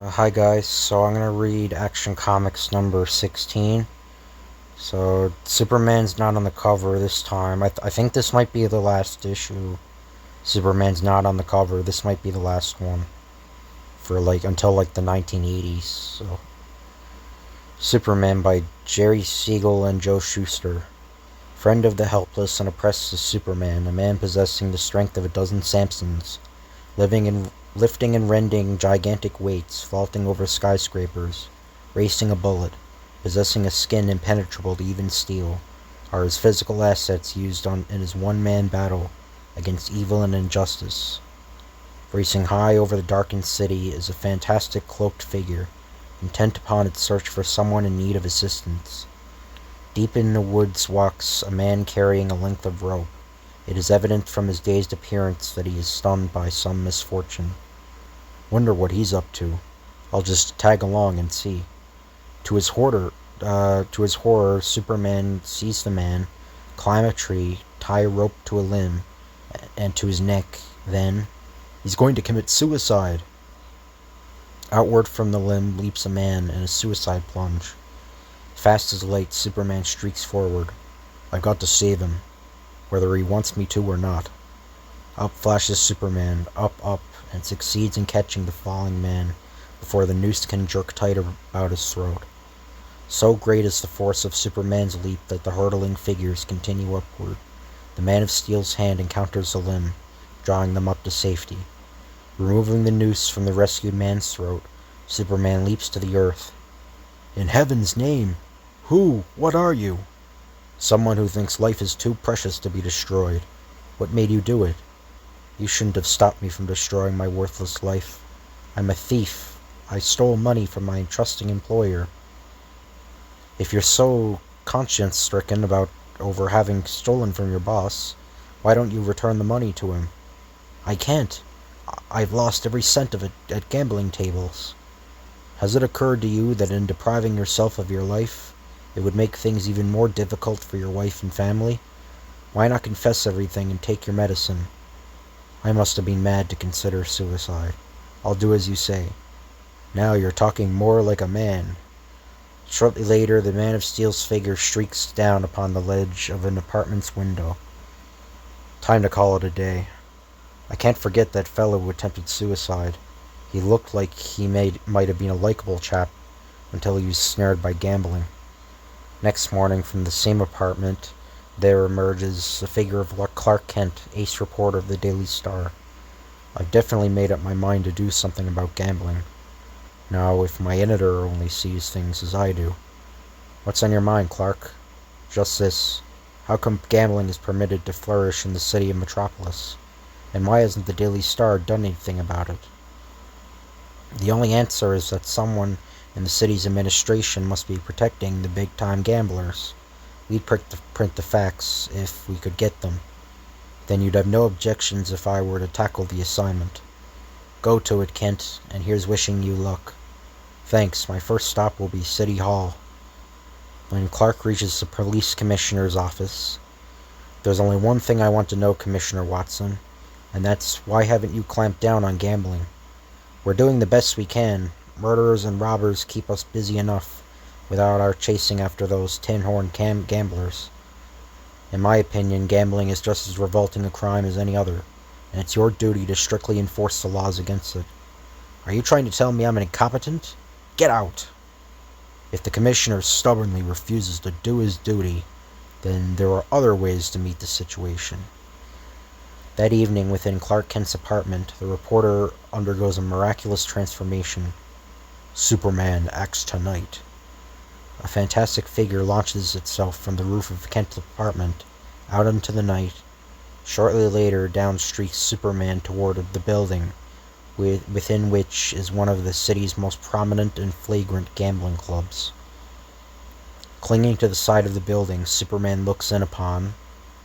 Hi guys, so I'm gonna read Action Comics number 16. So Superman's not on the cover this time. I think this might be the last issue. Superman's not on the cover. This might be the last one for until the 1980s. So Superman by Jerry Siegel and Joe Shuster. Friend of the helpless and oppressed is Superman, a man possessing the strength of a dozen Samsons, lifting and rending gigantic weights, vaulting over skyscrapers, racing a bullet, possessing a skin impenetrable to even steel, are his physical assets used in his one-man battle against evil and injustice. Racing high over the darkened city is a fantastic cloaked figure, intent upon its search for someone in need of assistance. Deep in the woods walks a man carrying a length of rope. It is evident from his dazed appearance that he is stunned by some misfortune. Wonder what he's up to. I'll just tag along and see. To his horror, Superman sees the man climb a tree, tie a rope to a limb, and to his neck. Then, he's going to commit suicide. Outward from the limb leaps a man in a suicide plunge. Fast as light, Superman streaks forward. I've got to save him, whether he wants me to or not. Up flashes Superman, up, and succeeds in catching the falling man before the noose can jerk tight about his throat. So great is the force of Superman's leap that the hurtling figures continue upward. The Man of Steel's hand encounters the limb, drawing them up to safety. Removing the noose from the rescued man's throat, Superman leaps to the earth. In heaven's name! Who? What are you? Someone who thinks life is too precious to be destroyed. What made you do it? You shouldn't have stopped me from destroying my worthless life. I'm a thief. I stole money from my trusting employer. If you're so conscience-stricken over having stolen from your boss, why don't you return the money to him? I can't. I've lost every cent of it at gambling tables. Has it occurred to you that in depriving yourself of your life, it would make things even more difficult for your wife and family? Why not confess everything and take your medicine? I must have been mad to consider suicide. I'll do as you say. Now you're talking more like a man. Shortly later, the Man of Steel's figure streaks down upon the ledge of an apartment's window. Time to call it a day. I can't forget that fellow who attempted suicide. He looked like he might have been a likable chap until he was snared by gambling. Next morning, from the same apartment, there emerges the figure of Clark Kent, ace reporter of the Daily Star. I've definitely made up my mind to do something about gambling. Now, if my editor only sees things as I do. What's on your mind, Clark? Just this. How come gambling is permitted to flourish in the city of Metropolis? And why hasn't the Daily Star done anything about it? The only answer is that someone in the city's administration must be protecting the big-time gamblers. We'd print the facts if we could get them. Then you'd have no objections if I were to tackle the assignment. Go to it, Kent, and here's wishing you luck. Thanks, my first stop will be City Hall. When Clark reaches the police commissioner's office, there's only one thing I want to know, Commissioner Watson, and that's why haven't you clamped down on gambling? We're doing the best we can. Murderers and robbers keep us busy enough without our chasing after those tin-horn gamblers. In my opinion, gambling is just as revolting a crime as any other, and it's your duty to strictly enforce the laws against it. Are you trying to tell me I'm incompetent? Get out! If the commissioner stubbornly refuses to do his duty, then there are other ways to meet the situation. That evening, within Clark Kent's apartment, the reporter undergoes a miraculous transformation. Superman acts tonight. A fantastic figure launches itself from the roof of Kent's apartment, out into the night. Shortly later, down streaks Superman toward the building, within which is one of the city's most prominent and flagrant gambling clubs. Clinging to the side of the building, Superman looks in upon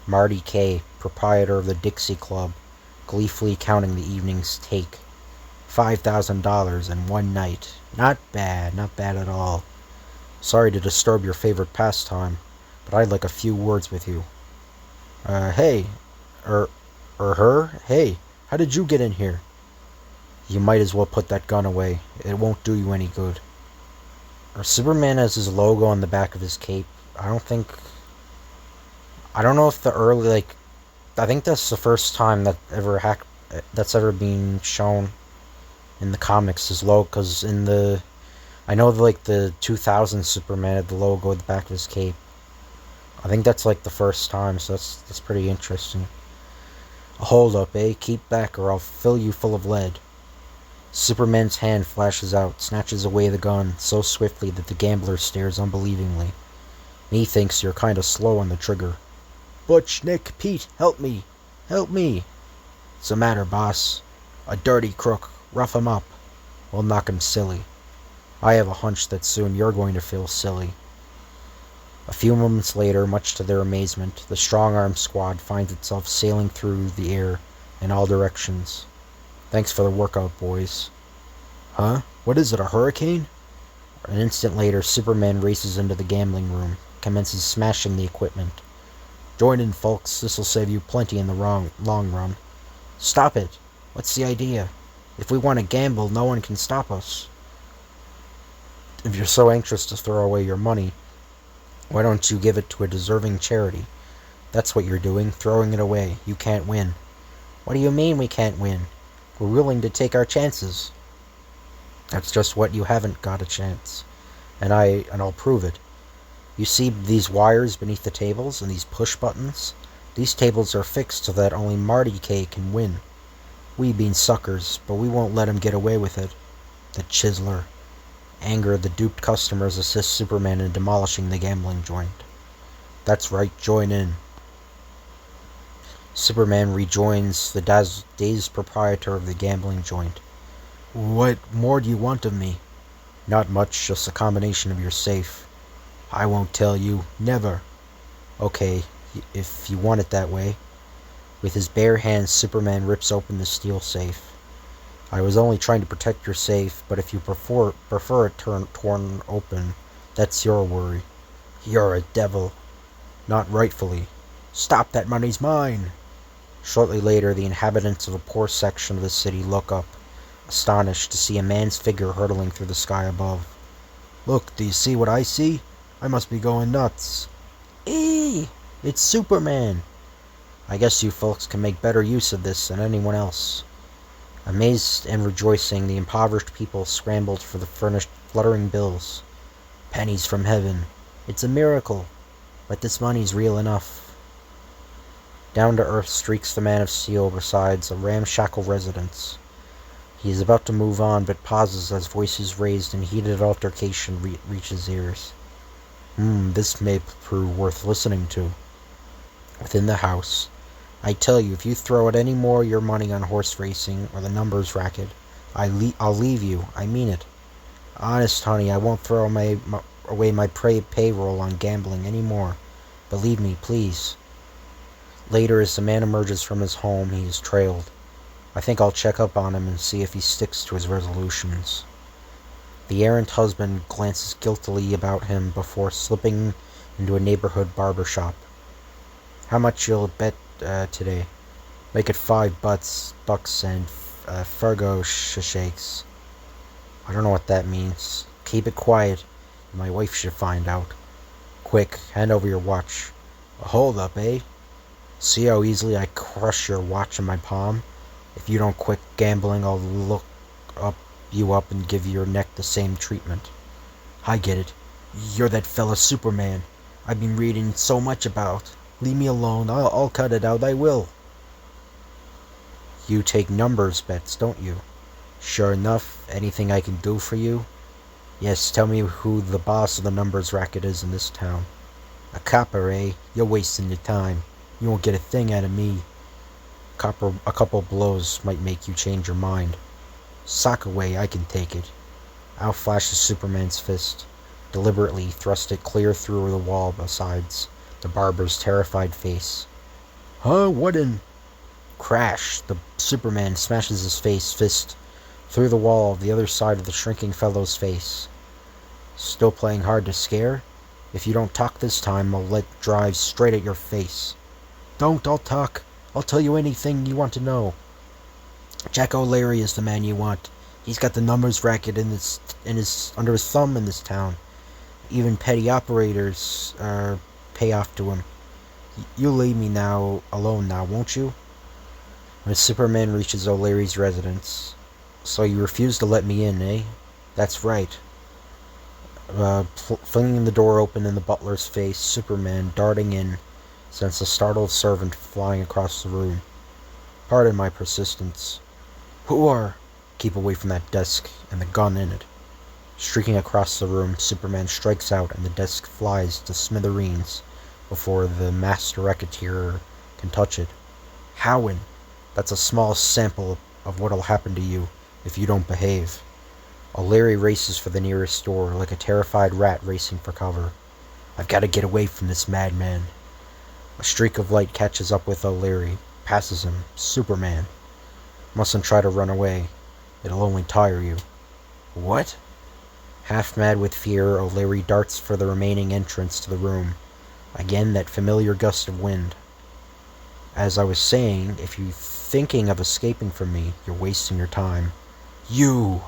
Marty Kay, proprietor of the Dixie Club, gleefully counting the evening's take. $5,000 in one night. Not bad at all. Sorry to disturb your favorite pastime, but I'd like a few words with you. Hey. Her? Hey, how did you get in here? You might as well put that gun away. It won't do you any good. Superman has his logo on the back of his cape. I don't know if the early, I think that's the first time that's ever been shown in the comics, his logo, because I know the 2000 Superman had the logo at the back of his cape. I think that's the first time, so that's pretty interesting. Hold up, eh? Keep back or I'll fill you full of lead. Superman's hand flashes out, snatches away the gun so swiftly that the gambler stares unbelievingly. He thinks you're kinda slow on the trigger. Butch, Nick, Pete, help me! Help me! What's the matter, boss? A dirty crook. Rough him up. We'll knock him silly. I have a hunch that soon you're going to feel silly. A few moments later, much to their amazement, the strong-arm squad finds itself sailing through the air in all directions. Thanks for the workout, boys. Huh? What is it, a hurricane? An instant later, Superman races into the gambling room, commences smashing the equipment. Join in, folks. This'll save you plenty in the long run. Stop it! What's the idea? If we want to gamble, no one can stop us. If you're so anxious to throw away your money, why don't you give it to a deserving charity? That's what you're doing, throwing it away. You can't win. What do you mean we can't win? We're willing to take our chances. That's just what you haven't got a chance. And I'll prove it. You see these wires beneath the tables and these push buttons? These tables are fixed so that only Marty K can win. We been suckers, but we won't let him get away with it. The chiseler. Anger, the duped customers assist Superman in demolishing the gambling joint. That's right, join in. Superman rejoins the dazed proprietor of the gambling joint. What more do you want of me? Not much, just a combination of your safe. I won't tell you, never. Okay, if you want it that way. With his bare hands, Superman rips open the steel safe. I was only trying to protect your safe, but if you prefer it torn open, that's your worry. You're a devil. Not rightfully. Stop, that money's mine! Shortly later, the inhabitants of a poor section of the city look up, astonished to see a man's figure hurtling through the sky above. Look, do you see what I see? I must be going nuts. Eee! It's Superman! I guess you folks can make better use of this than anyone else. Amazed and rejoicing, the impoverished people scrambled for the furnished fluttering bills. Pennies from heaven. It's a miracle. But this money's real enough. Down to earth streaks the Man of Steel beside a ramshackle residence. He is about to move on, but pauses as voices raised in heated altercation reach his ears. This may prove worth listening to. Within the house, I tell you, if you throw out any more of your money on horse racing or the numbers racket, I'll leave you. I mean it. Honest, honey, I won't throw away my payroll on gambling anymore. Believe me, please. Later, as the man emerges from his home, he is trailed. I think I'll check up on him and see if he sticks to his resolutions. The errant husband glances guiltily about him before slipping into a neighborhood barber shop. How much you'll bet today? Make it $5 and Fargo shakes. I don't know what that means. Keep it quiet. My wife should find out. Quick, hand over your watch. Hold up, eh? See how easily I crush your watch in my palm? If you don't quit gambling, I'll look you up and give your neck the same treatment. I get it. You're that fella Superman I've been reading so much about. Leave me alone. I'll cut it out. I will. You take numbers bets, don't you? Sure enough. Anything I can do for you? Yes, tell me who the boss of the numbers racket is in this town. A copper, eh? You're wasting your time. You won't get a thing out of me. A couple blows might make you change your mind. Sock away, I can take it. Out flashes Superman's fist. Deliberately thrust it clear through the wall besides the barber's terrified face. Huh? What in? Crash! The Superman smashes his fist through the wall of the other side of the shrinking fellow's face. Still playing hard to scare? If you don't talk this time, I'll let drive straight at your face. Don't, I'll talk. I'll tell you anything you want to know. Jack O'Leary is the man you want. He's got the numbers racket under his thumb in this town. Even petty operators pay off to him. You leave me alone now, won't you? When Superman reaches O'Leary's residence. So you refuse to let me in, eh? That's right. Flinging the door open in the butler's face, Superman, darting in, sends a startled servant flying across the room. Pardon my persistence. Who are... Keep away from that desk and the gun in it. Streaking across the room, Superman strikes out and the desk flies to smithereens before the master racketeer can touch it. Howin, that's a small sample of what'll happen to you if you don't behave. O'Leary races for the nearest door like a terrified rat racing for cover. I've got to get away from this madman. A streak of light catches up with O'Leary, passes him. Superman. Mustn't try to run away. It'll only tire you. What? Half mad with fear, O'Leary darts for the remaining entrance to the room. Again that familiar gust of wind. As I was saying, if you're thinking of escaping from me, you're wasting your time. You!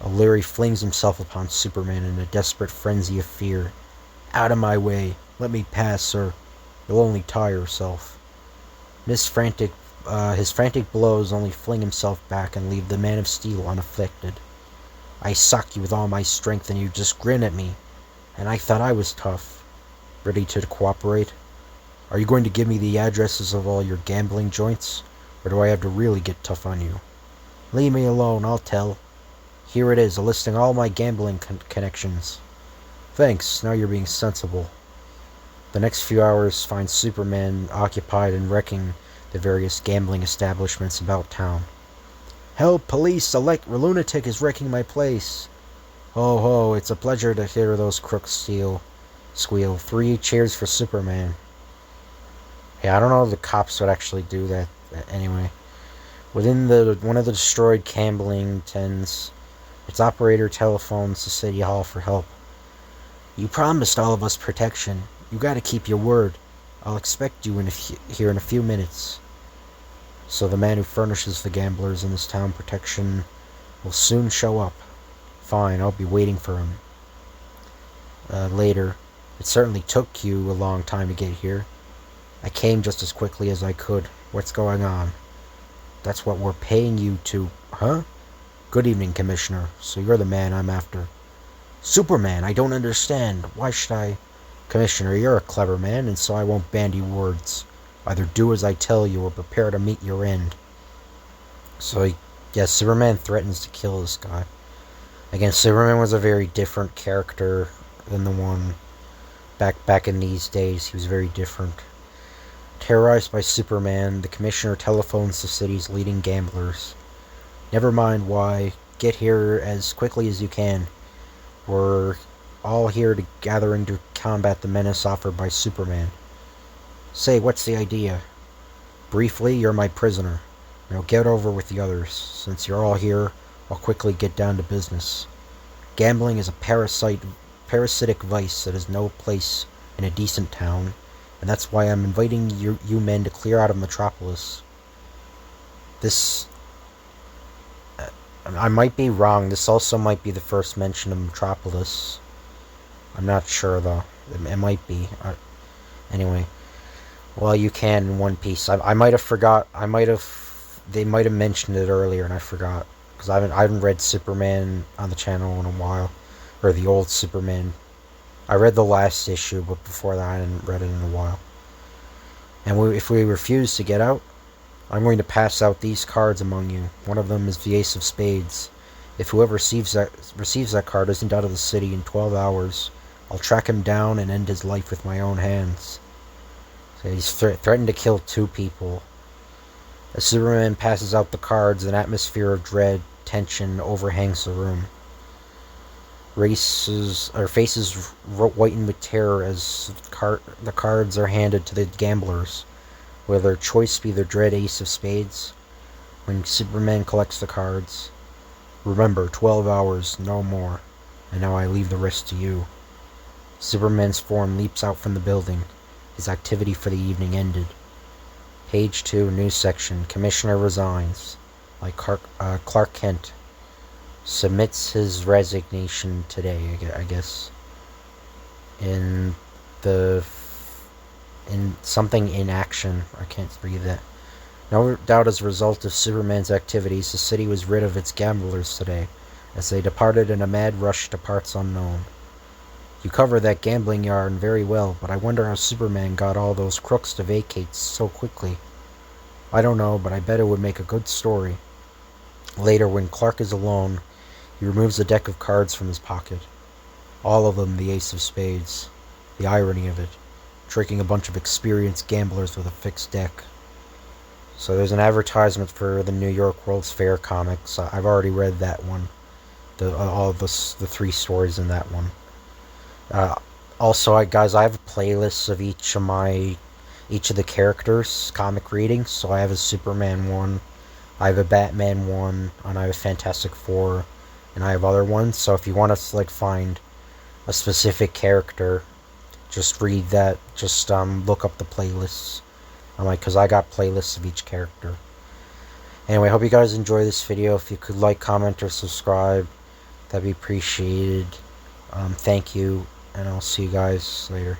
O'Leary flings himself upon Superman in a desperate frenzy of fear. Out of my way. Let me pass, sir. You'll only tire yourself. His frantic blows only fling himself back and leave the Man of Steel unaffected. I sock you with all my strength and you just grin at me. And I thought I was tough. Ready to cooperate? Are you going to give me the addresses of all your gambling joints? Or do I have to really get tough on you? Leave me alone, I'll tell. Here it is, a listing all my gambling connections. Thanks, now you're being sensible. The next few hours find Superman occupied in wrecking the various gambling establishments about town. Help, police, a lunatic is wrecking my place. Ho ho, it's a pleasure to hear those crooks squeal. 3 cheers for Superman. Yeah, I don't know if the cops would actually do that anyway. Within one of the destroyed gambling dens, its operator telephones the city hall for help. You promised all of us protection. You gotta keep your word. I'll expect you here in a few minutes. So the man who furnishes the gamblers in this town protection will soon show up. Fine, I'll be waiting for him. Later. It certainly took you a long time to get here. I came just as quickly as I could. What's going on? That's what we're paying you to... Huh? Good evening, Commissioner. So you're the man I'm after. Superman, I don't understand. Why should I... Commissioner, you're a clever man, and so I won't bandy words. Either do as I tell you or prepare to meet your end. So, yes, Superman threatens to kill this guy. Again, Superman was a very different character than the one back in these days. He was very different. Terrorized by Superman, the Commissioner telephones the city's leading gamblers. Never mind why. Get here as quickly as you can. We're all here gathering to combat the menace offered by Superman. Say, what's the idea? Briefly, you're my prisoner. Now get over with the others. Since you're all here, I'll quickly get down to business. Gambling is a parasitic vice that has no place in a decent town, and that's why I'm inviting you men to clear out of Metropolis. This... I might be wrong. This also might be the first mention of Metropolis. I'm not sure, though. It might be. Anyway. Well, you can in One Piece. I might have forgot. They might have mentioned it earlier, and I forgot. Because I haven't read Superman on the channel in a while. Or the old Superman. I read the last issue, but before that I hadn't read it in a while. And if we refuse to get out, I'm going to pass out these cards among you. One of them is the Ace of Spades. If whoever receives that card isn't out of the city in 12 hours, I'll track him down and end his life with my own hands. So he's threatened to kill 2 people. As Superman passes out the cards, an atmosphere of dread, tension overhangs the room. Faces whiten with terror as the cards are handed to the gamblers. Will their choice be the dread Ace of Spades? When Superman collects the cards, remember, 12 hours, no more. And now I leave the rest to you. Superman's form leaps out from the building. His activity for the evening ended. Page 2, news section. Commissioner resigns. Like Clark Kent submits his resignation today, I guess. In something in action. I can't read that. No doubt as a result of Superman's activities, the city was rid of its gamblers today, as they departed in a mad rush to parts unknown. You cover that gambling yarn very well, but I wonder how Superman got all those crooks to vacate so quickly. I don't know, but I bet it would make a good story. Later, when Clark is alone, he removes a deck of cards from his pocket. All of them the ace of spades. The irony of it. Tricking a bunch of experienced gamblers with a fixed deck. So there's an advertisement for the New York World's Fair comics. I've already read that one. All the 3 stories in that one. Also, guys, I have a playlist of each of the characters' comic readings. So I have a Superman one, I have a Batman one, and I have a Fantastic Four, and I have other ones. So if you want to find a specific character, just read that. Just look up the playlists. Because I got playlists of each character. Anyway, hope you guys enjoy this video. If you could like, comment, or subscribe, that'd be appreciated. Thank you, and I'll see you guys later.